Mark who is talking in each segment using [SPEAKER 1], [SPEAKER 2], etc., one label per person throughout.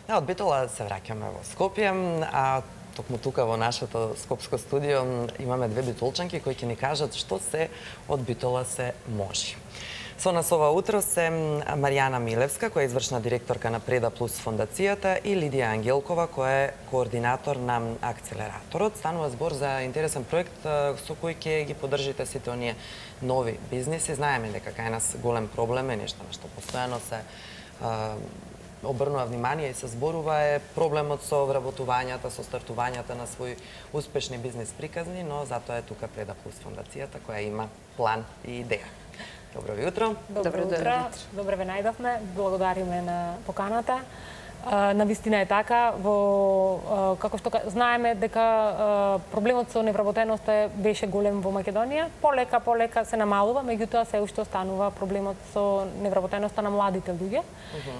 [SPEAKER 1] Од Битола се враќаме во Скопје, а токму тука во нашето скопско студио имаме две битолчанки кои ќе ни кажат што се од Битола се може. Со нас ова утро се Маријана Милевска, која е извршна директорка на Преда Плюс фондацијата, и Лидија Ангелкова, која е координатор на акцелераторот. Станува збор за интересен проект со кој ќе ги поддржите сите оние нови бизниси. Знаеме дека кај нас голем проблем е нешто на што постојано се обрнува внимание и се зборува е проблемот со вработувањата, со стартувањата на своји успешни бизнис приказни, но затоа е тука Преда Плюс фондацијата која има план и идеја. Добро ви утро.
[SPEAKER 2] Добро утро. Добре ве најдовме. Благодариме на поканата. Навистина е така, како што знаеме дека проблемот со невработеноста беше голем во Македонија, полека се намалува, меѓутоа се уште останува проблемот со невработеноста на младите луѓе.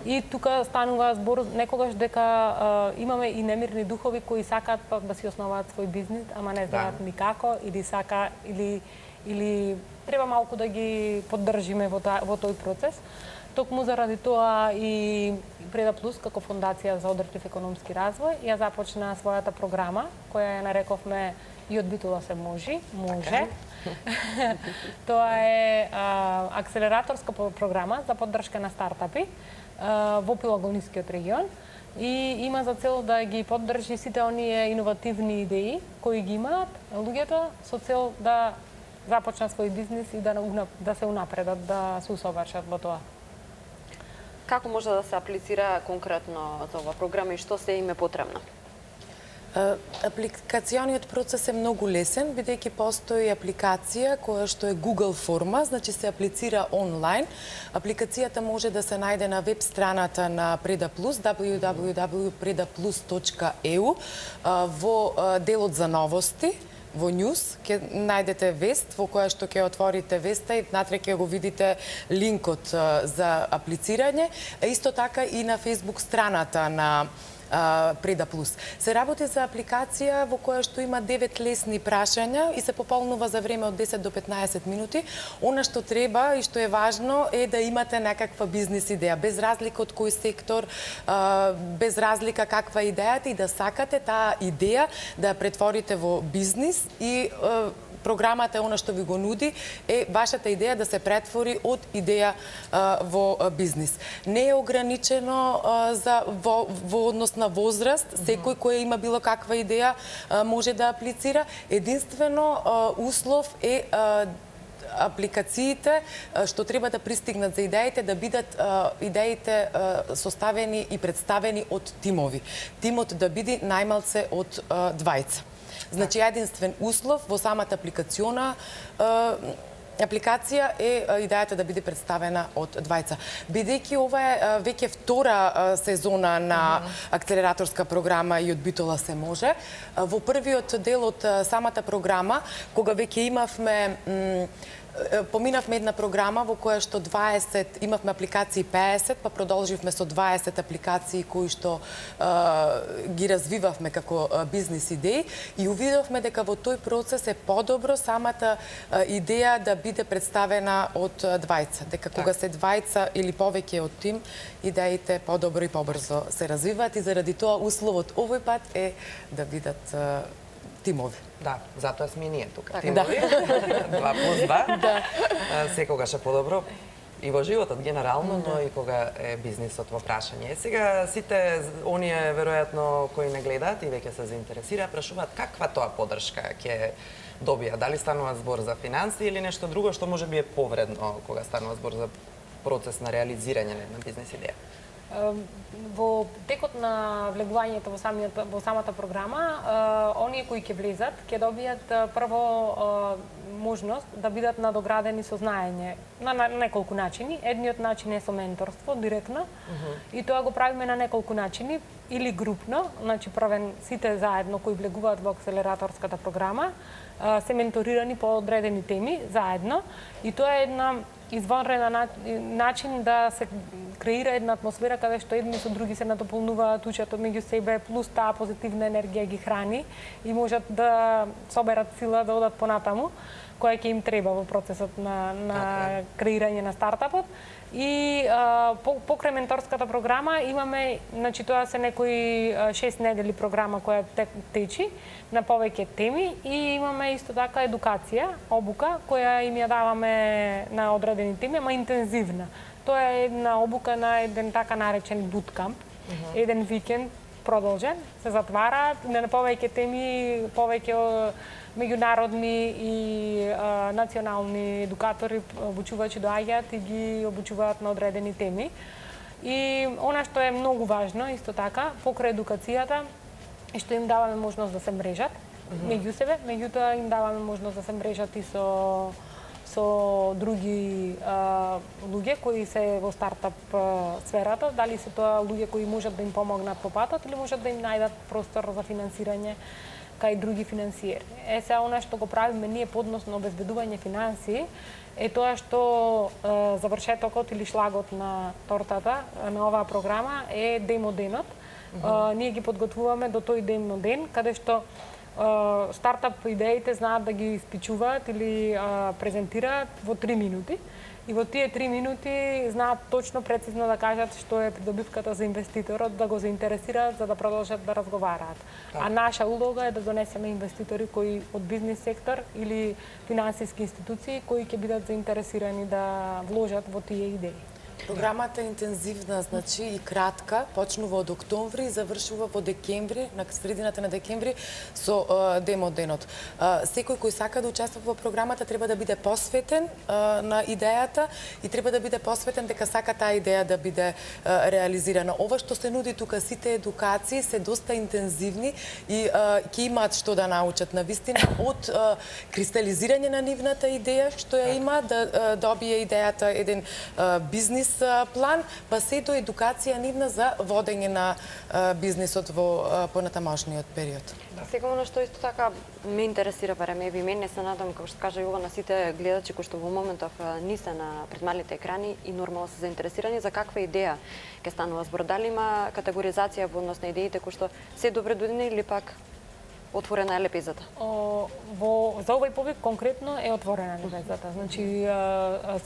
[SPEAKER 2] И тука станува збор некогаш дека имаме и немирни духови кои сакаат да си основаат свој бизнис, ама не знаат никако или треба малку да ги поддржиме во тој процес. Токму заради тоа и Преда Плюс како фондација за одржлив економски развој ја започна својата програма која ја нарековме и од Битола се може. Тоа е акселераторска програма за поддршка на стартапи во Пелагонискиот регион и има за цел да ги поддржи сите оние иновативни идеи кои ги имаат луѓето со цел да започнат свој бизнис и да се унапредат, да се усовршат во тоа.
[SPEAKER 3] Како може да се аплицира конкретно за оваа програма и што се им е потребно?
[SPEAKER 4] Апликациониот процес е многу лесен, бидејќи постои апликација која што е Google форма, значи се аплицира онлайн. Апликацијата може да се најде на веб страната на Преда Плюс, www.predaplus.eu, во делот за новости. Во News ќе најдете вест во која што ќе отворите веста и внатре ќе го видите линкот за аплицирање, а исто така и на Facebook страната на Преда Плюс. Се работи за апликација во која што има 9 лесни прашања и се пополнува за време од 10 до 15 минути. Она што треба и што е важно е да имате некаква бизнис идеја, без разлика од кој сектор, без разлика каква е идејата и да сакате таа идеја да ја претворите во бизнис и програмата е она што ви го нуди, е вашата идеја да се претвори од идеја во бизнис. Не е ограничено во однос на возраст, секој кој има било каква идеја може да аплицира. Единствено услов е апликациите што треба да пристигнат за идеите, да бидат идеите составени и представени од тимови. Тимот да биде најмалце од двајца. Значи, единствен услов во самата апликација е идејата да биде представена од двајца. Бидејќи ова е веќе втора сезона на акцелераторска програма и од Битола се може, во првиот дел од самата програма, кога веќе имавме поминавме една програма во која што 20, имавме апликации 50, па продолживме со 20 апликации кои што ги развивавме како бизнис идеи и увидовме дека во тој процес е подобро самата идеја да биде представена од двајца. Дека кога се двајца или повеќе од тим, идеите подобро и побрзо се развиваат и заради тоа условот овој пат е да бидат тимови.
[SPEAKER 1] Да, затоа сме и ние тука. Тимови, 2+2. Секогаш е подобро и во животот генерално, но и кога е бизнисот во прашање. Сега сите оние веројатно кои не гледаат и веќе се заинтересираат, прашуваат каква тоа поддршка ќе добија. Дали станува збор за финанси или нешто друго што можеби е повредно кога станува збор за процес на реализирање на една бизнис идеја?
[SPEAKER 2] Во текот на влегувањето во самата програма, оние кои ќе влезат, ќе добијат прво можност да бидат надоградени со знаење на неколку начини. Едниот начин е со менторство, директно, и тоа го правиме на неколку начини, или групно, значи правен сите заедно кои влегуваат во акселераторската програма, се менторирани по одредени теми заедно, и тоа е една извонреден начин да се креира една атмосфера каде што едни со други се надополнуваат, учат меѓу себе, плюс таа позитивна енергија ги храни и можат да соберат сила да одат понатаму. која ќе им треба во процесот на креирање на стартапот. И покрај менторската програма имаме, значи тоа се некои 6 недели програма која течи на повеќе теми и имаме исто така едукација, обука која им ја даваме на одредени теми, ама интензивна. Тоа е една обука на еден така наречен буткамп, еден викенд продолжен, се затвара на повеќе теми, повеќе меѓународни и национални едукатори, обучувачи доаѓаат и ги обучуваат на одредени теми. И она што е многу важно, исто така, покрај едукацијата, е што им даваме можност да се мрежат меѓу себе, меѓутоа им даваме можност да се мрежат и со други луѓе кои се во стартап сферата, дали се тоа луѓе кои можат да им помогнат по патот или можат да им најдат простор за финансирање кај други финансиери. Сега, она што го правиме ние по однос на обезбедување финансии е тоа што завршетокот или шлагот на тортата на оваа програма е демо денот. Ние ги подготвуваме до тој демо ден, каде што стартап идеите знаат да ги испичуваат или презентираат во 3 минути. И во тие 3 минути знаат точно, прецизно да кажат што е придобивката за инвеститорот, да го заинтересираат за да продолжат да разговараат. А наша улога е да донесеме инвеститори кои од бизнес сектор или финансиски институции кои ќе бидат заинтересирани да вложат во тие идеи.
[SPEAKER 4] Програмата е интензивна, значи и кратка, почнува од октомври и завршува во декември, на средината на декември со демо денот. Секој кој сака да учествува во програмата треба да биде посветен на идејата и треба да биде посветен дека сака таа идеја да биде реализирана. Ова што се нуди тука, сите едукации се доста интензивни и ќе имаат што да научат на вистина од кристализирање на нивната идеја што ја има, да добие идејата еден бизнес план, па се до едукација нивна за водење на бизнисот во понатамошниот период.
[SPEAKER 3] Сега оно што исто така ме интересира, барем еви мене, се надам, како што кажа Јова, на сите гледачи кои што во моментов не се на пред малите екрани и нормално се заинтересирани за каква идеја ќе станува збор. Дали има категоризација во однос на идеите кои што се добре додени или пак отворена е лепезата?
[SPEAKER 2] За овој повик конкретно е отворена лепезата. Значи,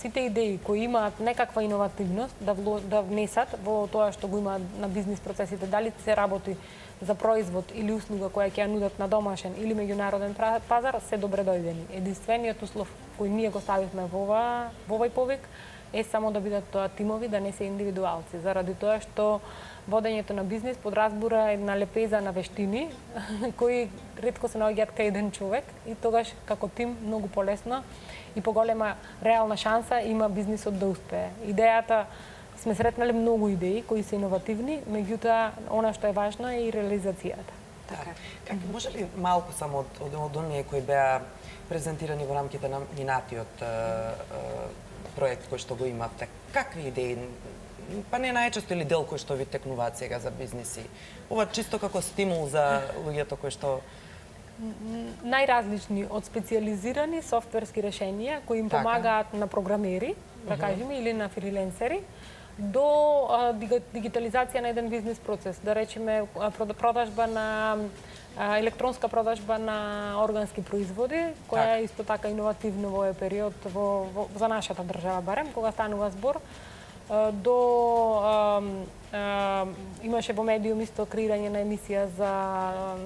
[SPEAKER 2] сите идеи кои имаат некаква иновативност да внесат во тоа што го имаат на бизнис процесите, дали се работи за производ или услуга која ќе ја нудат на домашен или меѓународен пазар, се добре дојдени. Единствениот услов кој ние го ставивме во овој повик е само да бидат тоа тимови, да не се индивидуалци, заради тоа што водењето на бизнис подразбира една лепеза на вештини кои ретко се наоѓаат кај еден човек и тогаш како тим многу полесно и поголема реална шанса има бизнисот да успее. Идејата, сме сретнале многу идеи кои се иновативни, меѓутоа она што е важно е и реализацијата.
[SPEAKER 3] Така.
[SPEAKER 1] Како може ли малку само од оние кои беа презентирани во рамките на минатиот проект кој што го имавте, какви идеи, па не најчесто или дел кој што ви текнуваат сега за бизниси? Ова чисто како стимул за луѓето кои што
[SPEAKER 2] најразлични од специализирани софтверски решенија кои им помагаат на програмери, да кажеме, или на фриленсери, до дигитализација на еден бизнес процес, да речеме продажба на електронска продажба на органски производи, која е исто така иновативна во овој период за нашата држава барем, кога станува збор имаше во медиум исто креирање на емисија за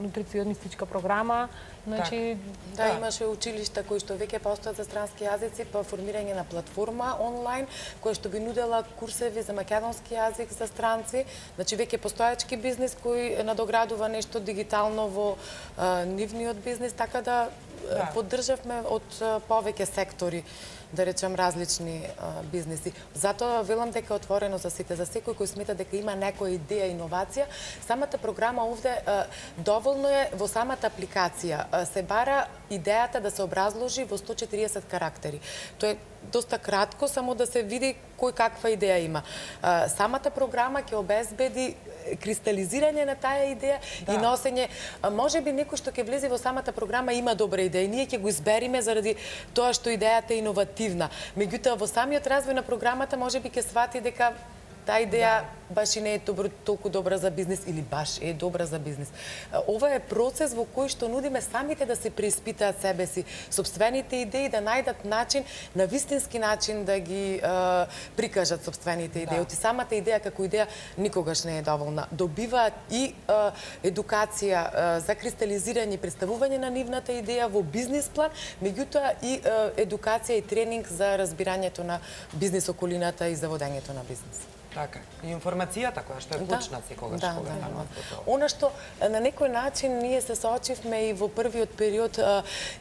[SPEAKER 2] нутриционистичка програма. Значи,
[SPEAKER 4] да, имаше училишта кои што веќе постојат за странски јазици, па формирање на платформа онлайн која што би нудела курсеви за македонски јазик за странци. Значи веќе постојачки бизнис кој надоградува нешто дигитално во нивниот бизнис, така да поддржавме од повеќе сектори, да речем различни бизниси. Затоа велам дека е отворено за сите, за секој кој смета дека има некоја идеја, иновација. Самата програма овде доволно е во самата апликација. Се бара идејата да се образложи во 140 карактери. Тоа е доста кратко, само да се види кој каква идеја има. Самата програма ќе обезбеди кристализирање на таа идеја и носење. Може би некој што ќе влезе во самата програма има добра идеја. Ние ќе го избериме заради тоа што идејата е иновативна. Меѓутоа во самиот развој на програмата може би ќе свати дека таа идеја баш и не е толку добра за бизнис или баш е добра за бизнис. Ова е процес во кој што нудиме самите да се преиспитаат себе си, собствените идеи, да најдат начин, на вистински начин да ги прикажат собствените идеи. Оти самата идеја како идеја никогаш не е доволна. Добиваат и едукација за кристализирање и представување на нивната идеја во бизнис план, меѓутоа и едукација и тренинг за разбирањето на бизнис околината и за водењето на бизнис.
[SPEAKER 1] Така. И информацијата која што е клучна секогаш кога станува тоа.
[SPEAKER 4] Она што на некој начин ние се соочивме и во првиот период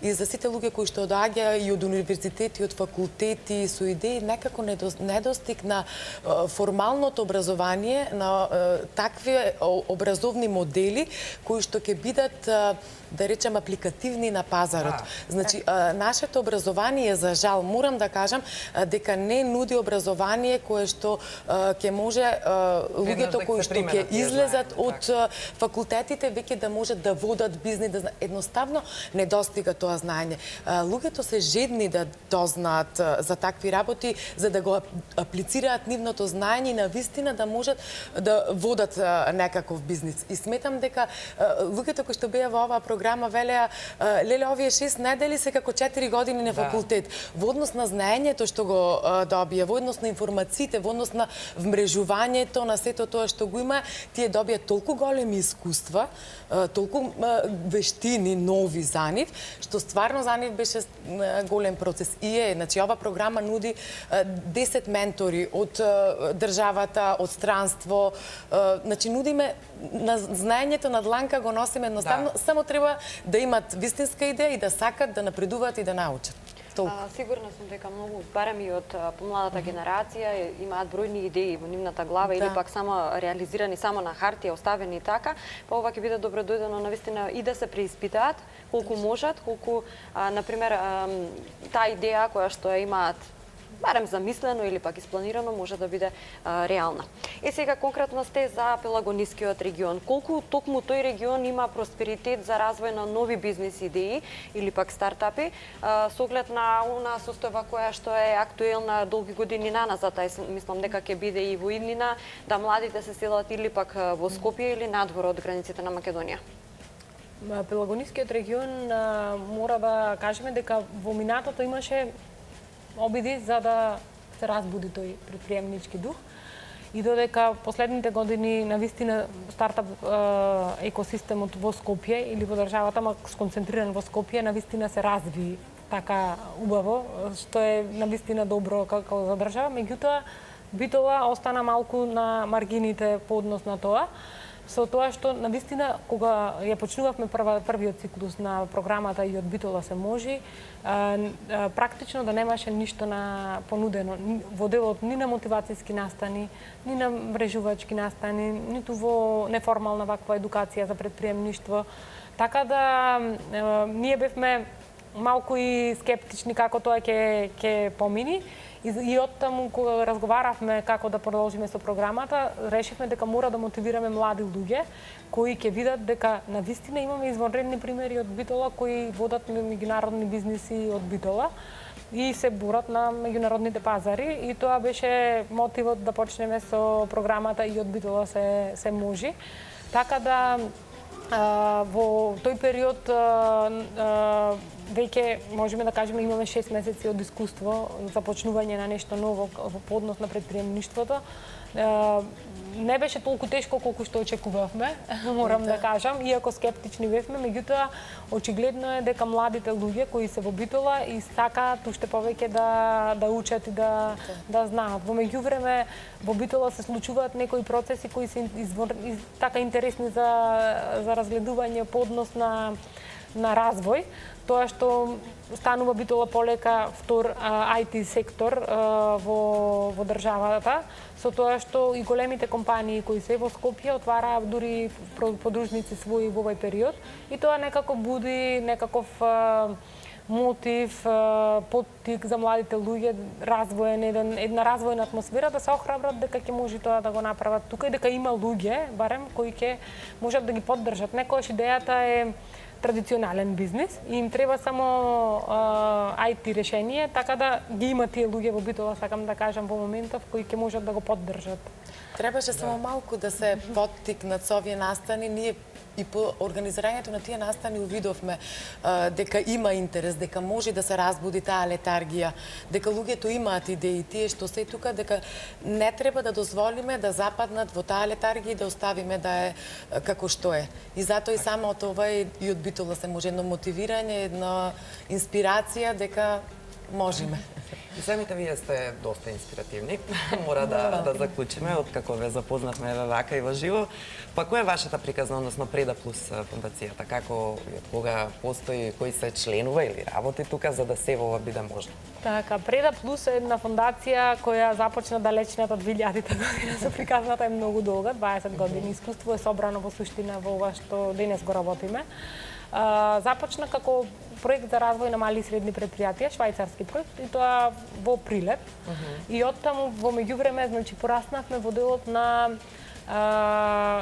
[SPEAKER 4] и за сите луѓе кои што доаѓа и од универзитети, од факултети со идеи некако недостиг на формалното образование, на такви образовни модели кои што ќе бидат да речем апликативни на пазарот. Значи нашето образование за жал морам да кажам дека не нуди образование кое што ќе може луѓето кои што ќе излезат од факултетите веќе да можат да водат бизнис, да едноставно не достига тоа знаење. Луѓето се жедни да дознаат за такви работи, за да го аплицираат нивното знаење и навистина да можат да водат некаков бизнис. И сметам дека луѓето кои што беа во оваа програма велеа леле овие 6 недели се како 4 години на факултет. Во однос на знаењето што го добија, во однос на информациите, во однос на вмрежувањето на сето тоа што го има, тие добија толку големи искуства, толку вештини нови за нив, што стварно за нив беше голем процес. И значи ова програма нуди 10 ментори од државата, од странство, значи нудиме на знаењето на дланка го носиме едноставно, само треба да имат вистинска идеја и да сакат да напредуваат и да научат.
[SPEAKER 3] Сигурна сум дека многу, барем и од помладата генерација, имаат бројни идеи во нивната глава или пак само реализирани само на хартија, оставени така, па ова ќе биде добродојдено навистина и да се преиспитаат колку можат, колку например таа идеја која што ја имаат барем замислено или пак испланирано може да биде реална. Сега конкретно сте за Пелагонискиот регион. Колку токму тој регион има просперитет за развој на нови бизнис идеи или пак стартапи со оглед на она состојба која што е актуелна долги години наназад, мислам дека ќе биде и во иднина да младите се селат или пак во Скопје или надвор од границите на Македонија.
[SPEAKER 2] Пелагонискиот регион мора да кажеме дека во минатото имаше обиди за да се разбуди тој предприемнички дух и додека последните години навистина стартап екосистемот во Скопје или во државата, ма сконцентриран во Скопје, навистина се разви така убаво, што е навистина добро како за држава, меѓутоа Битола остана малку на маргините по однос на тоа. Со тоа што навистина кога ја почнувавме првиот циклус на програмата и од Битола се може, практично да немаше ништо на понудено во делот ни на мотивацијски настани, ни на мрежувачки настани, ниту во неформална ваква едукација за предприемништво. Така да ние бевме малку и скептични како тоа ќе помини. И оттаму кога разговаравме како да продолжиме со програмата, решивме дека мора да мотивираме млади луѓе кои ќе видат дека навистина имаме извонредни примери од Битола кои водат меѓународни бизниси од Битола и се борат на меѓународните пазари и тоа беше мотивот да почнеме со програмата и од Битола се може. Така да во тој период веќе можеме да кажеме имаме 6 месеци од искуство за почнување на нешто ново во однос на предприемништвото. Не беше толку тешко колку што очекувавме, морам да кажам, иако скептични бевме, меѓутоа очигледно е дека младите луѓе кои се во Битола и сакаат уште повеќе да учат и да знаат. Во меѓувреме во Битола се случуваат некои процеси кои се така интересни за разгледување по однос на развој. Тоа што станува Битола полека втор IT сектор во државата, со тоа што и големите компании кои се во Скопје отвараа дури подружници своји во овој период и тоа некако буди некаков мотив, поттик за младите луѓе, една развојна атмосфера да се охрабрат дека ќе може тоа да го направат тука и дека има луѓе, барем, кои ќе можат да ги поддржат. Некојаш идејата е традиционален бизнис и им треба само IT решение, така да ги има тие луѓе во Битола, сакам да кажам, во моментов кои ќе можат да го поддржат.
[SPEAKER 4] Требаше само малку да се поттикнат со овие настани. Ние и по организирањето на тие настани увидовме дека има интерес, дека може да се разбуди таа летаргија, дека луѓето имаат идеи, тие што се тука, дека не треба да дозволиме да западнат во таа летаргија и да оставиме да е како што е. И затоа и само од ова и од Битола се може едно мотивирање, една инспирација дека можеме.
[SPEAKER 1] И самите вие сте доста инспиративни. Мора да заклучиме, откако ве запознавме вака и во живо. Па која е вашата приказна, односно Преда Плюс фондацијата? Како и од кога постои, кои се членува или работи тука за да се ова биде можно?
[SPEAKER 2] Така, Преда Плюс е една фондација која започна далечната 2000-те година. За приказната е многу долга, 20 години. Искуство е собрано во суштина во ова што денес го работиме. Започна како проект за развој на мали и средни предпријатија, швајцарски проект, и тоа во Прилеп. И оттаму во меѓувреме, значи, пораснавме во делот на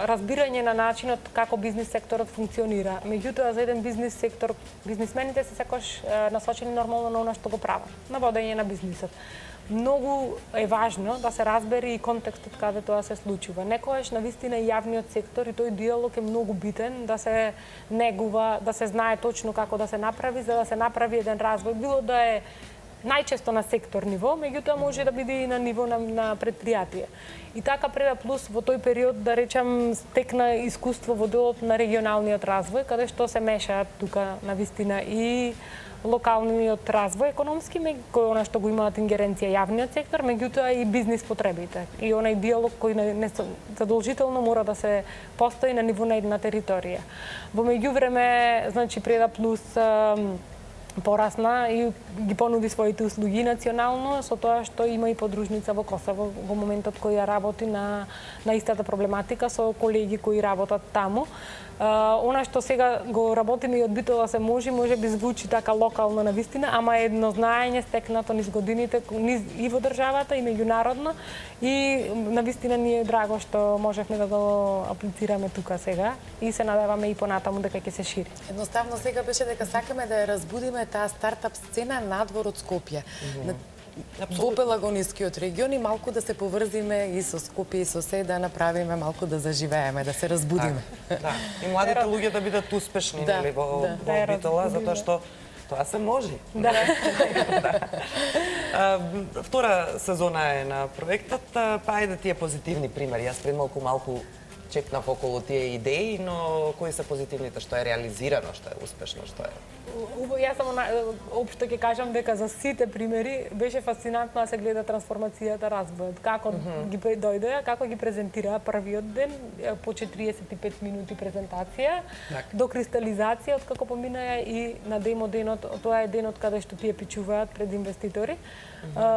[SPEAKER 2] разбирање на начинот како бизнис секторот функционира. Меѓутоа, за еден бизнис сектор, бизнисмените се секогаш насочени нормално на она што го прават, на водење на бизнисот. Многу е важно да се разбере и контекстот каде тоа се случува. Некогаш навистина и јавниот сектор и тој диалог е многу битен, да се негува, да се знае точно како да се направи, за да се направи еден развој. Било да е најчесто на сектор ниво, меѓутоа може да биде и на ниво на предпријатие. И така Преда Плюс во тој период, да речам, стекна искуство во делот на регионалниот развој, каде што се мешаат тука навистина и локалниот развој економски, кој она што го имаат ингеренција јавниот сектор, меѓутоа и бизнис потребите. И онај диалог кој не задолжително мора да се постои на ниво на една територија. Во меѓувреме, значи Преда Плюс порасна и ги понуди своите услуги национално, со тоа што има и подружница во Косово во моментот кој ја работи на истата проблематика со колеги кои работат таму. Она што сега го работиме и од Битола се може би звучи така локално навистина, ама е едно знаење стекнато низ годините и во државата и меѓународно, и навистина ни е драго што можевме да го аплицираме тука сега и се надеваме и понатаму дека ќе се шири.
[SPEAKER 4] Едноставно сега беше дека сакаме да ја разбудиме таа стартап сцена надвор од Скопје. Во Пелагонискиот регион и малку да се поврзиме и со Скопје и со се, да направиме малку да заживееме, да се разбудиме.
[SPEAKER 1] Да, и младите луѓе да бидат успешни нели во Битола, затоа што тоа се може.
[SPEAKER 2] Да.
[SPEAKER 1] Втора сезона е на проектот, па ајде тие позитивни примери. Јас пред малку чекнав околу тие идеи, но кои се позитивните, што е реализирано, што е успешно, што е?
[SPEAKER 2] Јас само општо ќе кажам дека за сите примери беше фасцинантно да се гледа трансформацијата, развојот, како ги дојдоа, како ги презентираа првиот ден по 45 минути презентација до кристализација од како поминаја и на денот, тоа е денот каде што тие пичуваат пред инвеститори.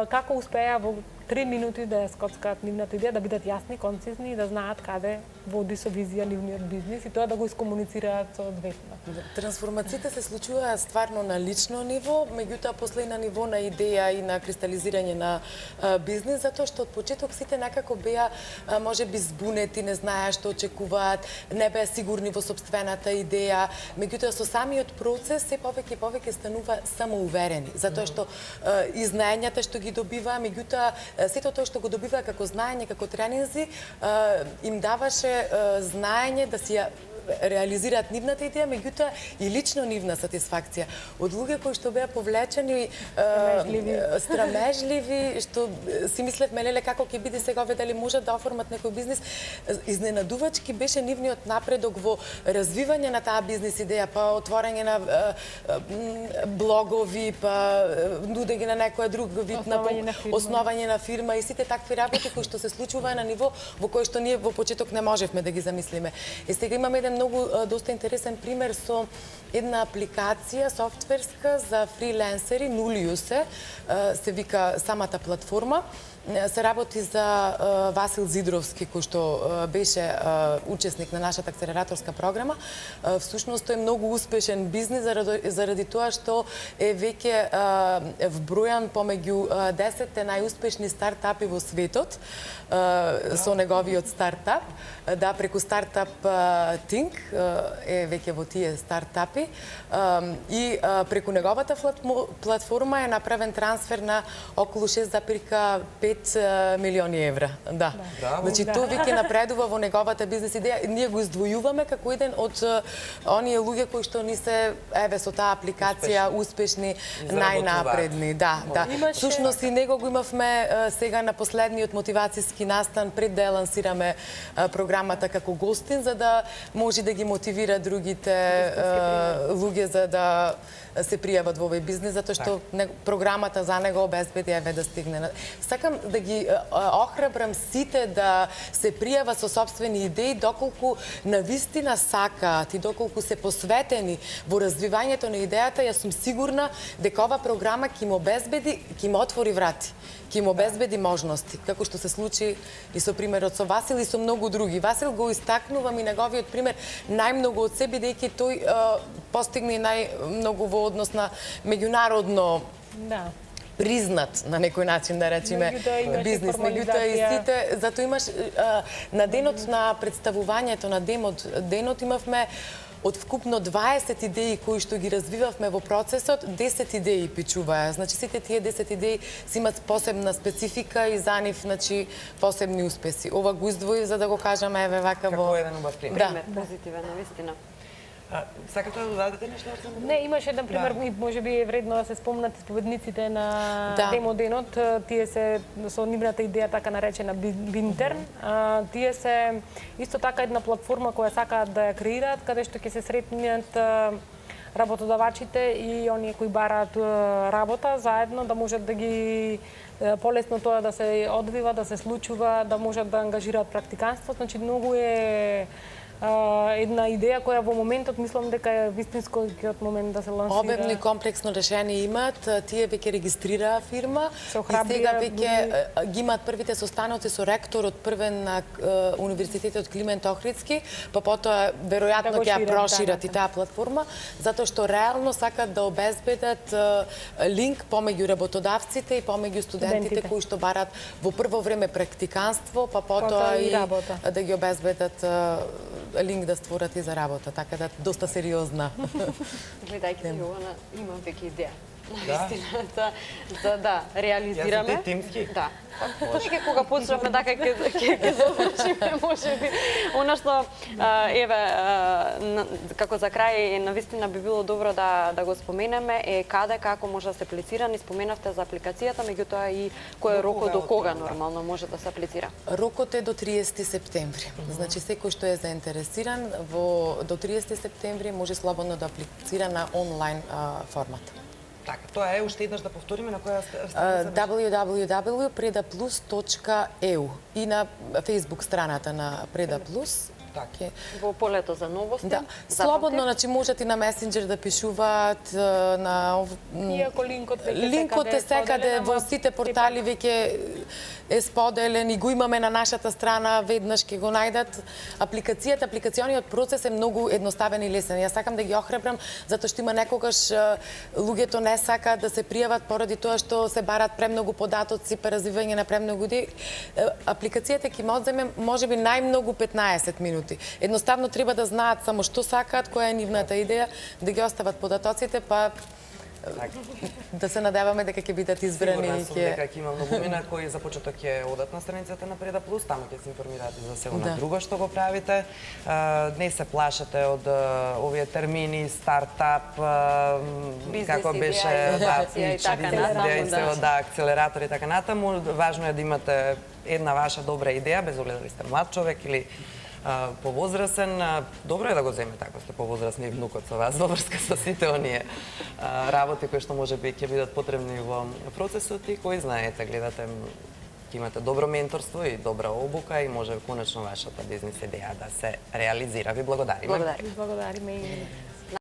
[SPEAKER 2] Како успеа во 3 минути да ја скоцкаат нивната идеја, да бидат јасни, концизни и да знаат каде води со визија нивниот бизнис и тоа да го искомуницираат соодветно.
[SPEAKER 4] Трансформациите се случуваат стварно на лично ниво, меѓутоа после и на ниво на идеја и на кристализирање на бизнис, затоа што од почеток сите некако беа можеби збунети, не знаеа што очекуваат, не беа сигурни во сопствената идеја, меѓутоа со самиот процес се повеќе и повеќе станува самоуверени, затоа што и знаењата што ги добиваа, меѓутоа сето тоа што го добиваа како знаење, како тренинзи, им даваше знаење да си ја реализираат нивната идеја, меѓутоа и лично нивна сатисфакција. Од луѓе кои што беа повлечени, страмежливи, што си мислевме леле како ќе биде сега ове, дали можат да оформат некој бизнис, изненадувачки беше нивниот напредок во развивање на таа бизнис идеја, па отворање на блогови, па нудење на некоја друг вид на основање на фирма и сите такви работи кои што се случува на ниво во кој што ние во почеток не можевме да ги замислиме. И сега имаме еден многу доста интересен пример со една апликација софтверска за фриленсери, Нулиус се вика самата платформа, се работи за Васил Зидровски, кој што беше учесник на нашата акселераторска програма. Всушност тој е многу успешен бизнис заради тоа што е веќе вбројан помеѓу 10 најуспешни стартапи во светот со неговиот стартап. Да, преку стартап Think е веќе во тие стартапи и преку неговата платформа е направен трансфер на околу 6,5 милиони евра. Да. Значи тоа веќе напредува во неговата бизнес идеја. Ние го издвојуваме како еден од оние луѓе кои што ни се со таа апликација успешни, најнапредни. Да, да. Всушност и него го имавме сега на последниот мотивацијски настан пред да ја лансираме програмата како гостин, за да може да ги мотивира другите луѓе за да се пријават во овој бизнес, затоа што програмата за него обезбеди да стигне. Сакам да ги охрабрам сите да се пријават со сопствени идеи, доколку навистина сакаат и доколку се посветени во развивањето на идејата, јас сум сигурна дека ова програма ќе им обезбеди, ќе им отвори врати, ќе им обезбеди можности, како што се случи и со примерот со Васил и со многу други. Васил го истакнувам и неговиот пример најмногу од себе, бидејќи тој постигне најмногу во однос на меѓународно признат на некој начин, да речеме, бизнис. Меѓутоа и сите, затоа имаш на денот на представувањето на денот имавме од вкупно 20 идеи кои што ги развивавме во процесот, 10 идеи пичуваа. Значи сите тие 10 идеи си имат посебна специфика и за нив, значи, посебни успеси. Ова го издвои за да го кажаме еве вака во
[SPEAKER 1] како еден убав пример.
[SPEAKER 3] Пример позитивен, навистина.
[SPEAKER 1] Сакате да додадете нешто?
[SPEAKER 2] Не, имаше еден пример, може би е вредно да се спомнат исповедниците на демоденот. Тие се со нивната идеја така наречена Бинтерн. Тие се исто така една платформа која сакаат да ја креираат, каде што ќе се сретнат работодавачите и оние кои бараат работа заедно, да можат да ги полесно тоа да се одвива, да се случува, да можат да ангажираат практиканство. Значи многу е една идеја која во моментот мислам дека е вистинскиот момент да се лансира.
[SPEAKER 4] Обемно и комплексно решение имаат, тие веќе регистрираа фирма и сега веќе ги имаат првите состаноци со ректорот првен на Универзитетот Климент Охридски, па потоа веројатно ќе ја прошират и таа платформа, затоа што реално сакат да обезбедат линк помеѓу работодавците и помеѓу студентите кои што барат во прво време практиканство, па потоа и да ги обезбедат линк да створат и за работа, така да доста сериозна.
[SPEAKER 3] Гледајќи Јована, имам веќе идеја. Навистина, за да реализираме.
[SPEAKER 1] Јас тимски?
[SPEAKER 3] Да. Точка кога почнеме така ќе завршиме можеби. Она што еве како за крај навистина би било добро да го споменеме е каде како може да се аплицира. Ни споменавте за апликацијата, меѓутоа и кој е рокот до кога нормално може да се аплицира?
[SPEAKER 4] Рокот е до 30 септември. Значи секој што е заинтересиран до 30 септември може слободно да аплицира на онлайн формат.
[SPEAKER 1] Така, тоа е уште еднаш да повториме на која
[SPEAKER 4] www.predaplus.eu и на Facebook страната на Преда Плюс.
[SPEAKER 3] Во полето за новости.
[SPEAKER 4] Да, слободно, значи можат и на месенџер да пишуваат на
[SPEAKER 2] иако
[SPEAKER 4] линкот е секаде во сите портали веќе е споделен и го имаме на нашата страна, веднаш ќе го најдат. Апликациониот процес е многу едноставен и лесен. Јас сакам да ги охрабрам затоа што има некогаш луѓето не сакаат да се пријават поради тоа што се барат премногу податоци, развивање на премногу идеи. Апликацијата ќе му одземе можеби најмногу 15 минути. Едноставно треба да знаат само што сакаат, која е нивната идеја, да ги остават податоците, па да се надеваме дека ќе бидат избрани.
[SPEAKER 1] Сигурна сум дека ќе има многумина кои за почеток ќе одат на страницата на Преда Плюс, таму ќе се информираат за се на друго што го правите. Не се плашете од овие термини, стартап, како беше, акселератор и така натаму. Важно е да имате една ваша добра идеја, без оглед дали сте млад човек или повозрасен. Добро е да го земете ако сте повозрасни и внукот со вас во врска со сите оние работи кои што можеби ќе бидат потребни во процесот и кои знаете, гледате, ќе имате добро менторство и добра обука и може конечно вашата бизнес идеја да се реализира. Ви благодариме.
[SPEAKER 2] Благодариме.